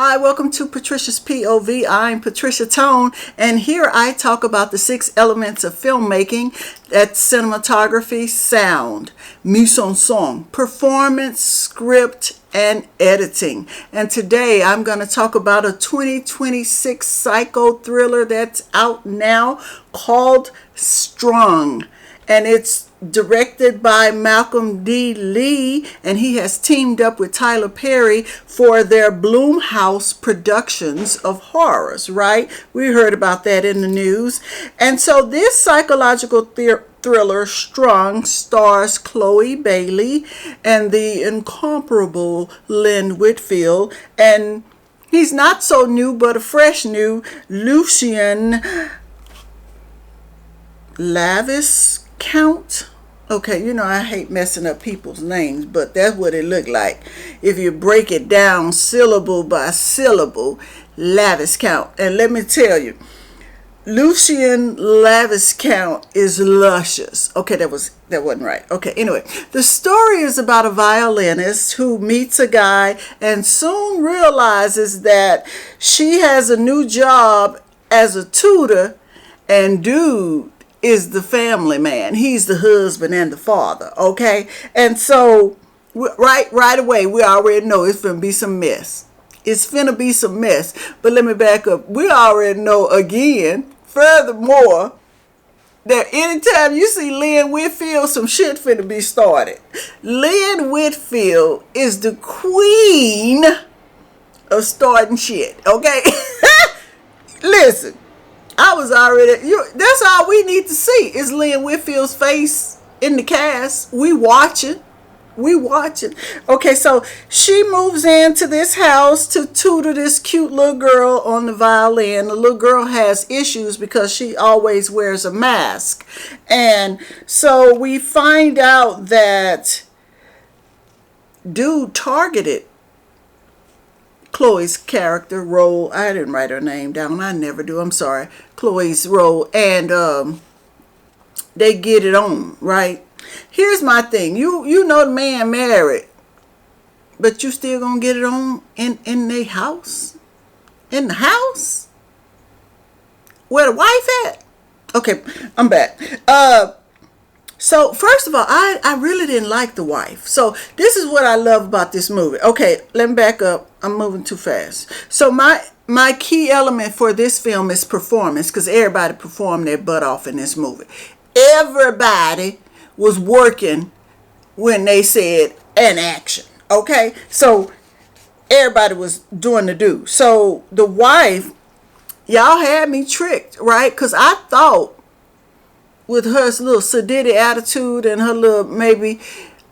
Hi, welcome to Patricia's POV. I'm Patricia Tone, and here I talk about the 6 elements of filmmaking. That's cinematography, sound, mise en scène, performance, script, and editing. And today I'm going to talk about a 2026 psycho thriller that's out now called Strung. And it's directed by Malcolm D. Lee, and he has teamed up with Tyler Perry for their Blumhouse productions of horrors, right? We heard about that in the news. And so this psychological thriller, Strung, stars Chloe Bailey and the incomparable Lynn Whitfield, and he's not so new, but a fresh new Lucien Laviscount. Okay, you know I hate messing up people's names, but that's what it looked like. If you break it down syllable by syllable, Laviscount. And let me tell you, Lucien Laviscount is luscious. Okay, that wasn't right. Okay, anyway, the story is about a violinist who meets a guy and soon realizes that she has a new job as a tutor, and dude is the family man. He's the husband and the father, okay? And so right away, we already know it's finna be some mess. It's finna be some mess. But let me back up. We already know again, furthermore, that anytime you see Lynn Whitfield, some shit finna be started. Lynn Whitfield is the queen of starting shit, okay? Listen. I was already, that's all we need to see is Lynn Whitfield's face in the cast. We watching. Okay, so she moves into this house to tutor this cute little girl on the violin. The little girl has issues because she always wears a mask. And so we find out that dude targeted Chloe's character role. I didn't write her name down. I never do. I'm sorry. Chloe's role. And they get it on, right? Here's my thing. You know the man married, but you still gonna get it on in their house? In the house? Where the wife at? Okay, I'm back. So first of all, I really didn't like the wife. So this is what I love about this movie. Okay, let me back up. I'm moving too fast. So my key element for this film is performance, because everybody performed their butt off in this movie. Everybody was working when they said an action. Okay, so everybody was doing the do. So the wife, y'all had me tricked, right? Because I thought, with her little sedity attitude and her little maybe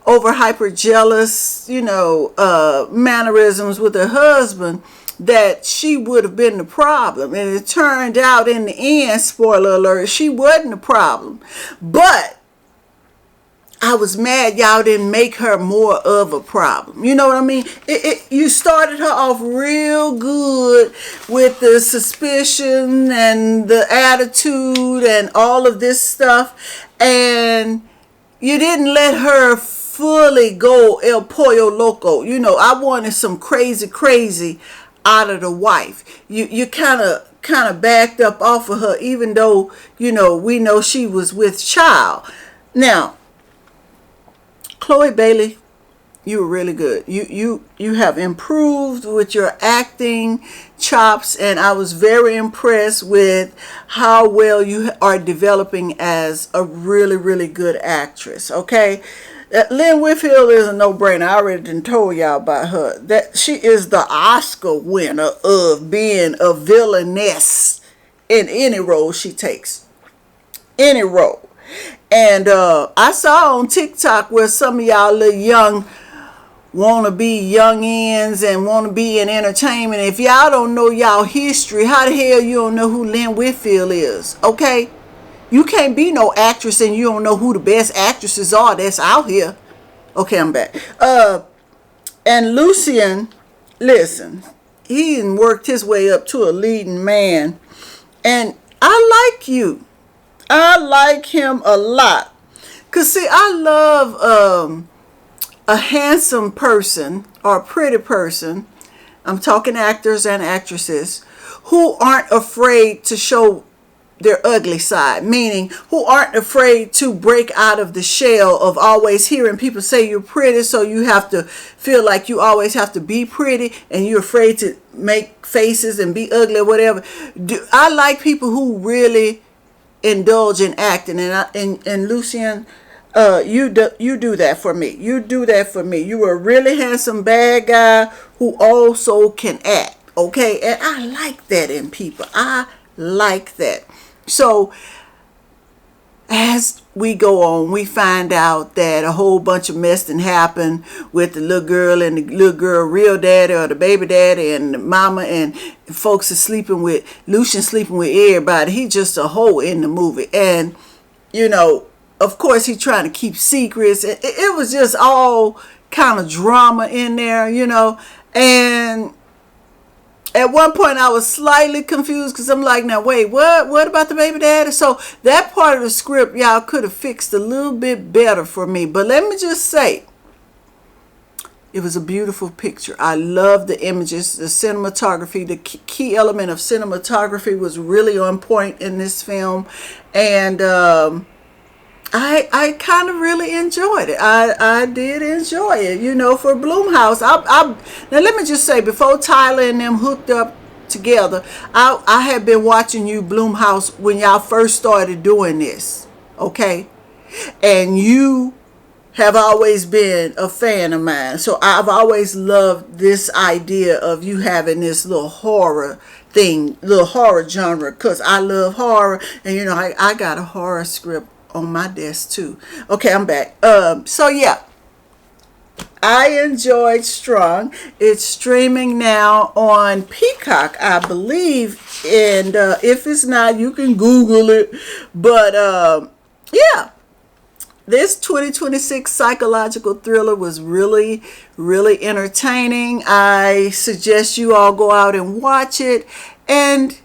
over hyper jealous, mannerisms with her husband, that she would have been the problem. And it turned out in the end, spoiler alert, she wasn't the problem. But I was mad y'all didn't make her more of a problem. You know what I mean? You started her off real good with the suspicion and the attitude and all of this stuff. And you didn't let her fully go El Pollo Loco. I wanted some crazy out of the wife. You kind of backed up off of her, even though, we know she was with child. Now, Chloe Bailey, you were really good. You have improved with your acting chops, and I was very impressed with how well you are developing as a really good actress. Okay, Lynn Whitfield is a no-brainer. I already done told y'all about her. That she is the Oscar winner of being a villainess in any role she takes. Any role. And I saw on TikTok where some of y'all little young want to be youngins and want to be in entertainment. If y'all don't know y'all history, how the hell you don't know who Lynn Whitfield is? Okay? You can't be no actress and you don't know who the best actresses are that's out here. Okay, I'm back. And Lucien, listen, he worked his way up to a leading man. And I like you. I like him a lot. Because, see, I love a handsome person or a pretty person I'm talking actors and actresses, who aren't afraid to show their ugly side, meaning who aren't afraid to break out of the shell of always hearing people say you're pretty, so you have to feel like you always have to be pretty, and you're afraid to make faces and be ugly or whatever. I like people who really indulge in acting, and Lucien, you do that for me. You do that for me. You were a really handsome bad guy who also can act, okay? And I like that in people. I like that. So as we go on, we find out that a whole bunch of mess done happened with the little girl and the little girl real daddy, or the baby daddy, and the mama, and folks are sleeping with Lucien, sleeping with everybody. He just a hoe in the movie. And you know, of course he trying to keep secrets. It was just all kind of drama in there, you know. And at one point I was slightly confused, because I'm like, now wait, what about the baby daddy? So that part of the script y'all could have fixed a little bit better for me. But let me just say, it was a beautiful picture. I love the images, the cinematography. The key element of cinematography was really on point in this film. And I kind of really enjoyed it. I did enjoy it, you know, for Blumhouse. Now let me just say, before Tyler and them hooked up together, I had been watching you, Blumhouse, when y'all first started doing this, okay? And you have always been a fan of mine. So I've always loved this idea of you having this little horror thing, little horror genre, because I love horror. And, you know, I got a horror script on my desk too. Okay, I'm back. So yeah, I enjoyed Strung. It's streaming now on Peacock, I believe, and if it's not, you can Google it. But yeah, this 2026 psychological thriller was really, really entertaining. I suggest you all go out and watch it. And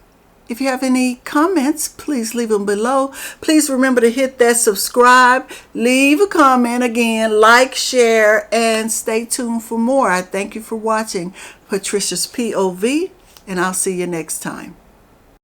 if you have any comments, please leave them below. Please remember to hit that subscribe, leave a comment again, like, share, and stay tuned for more. I thank you for watching Patricia's POV, and I'll see you next time.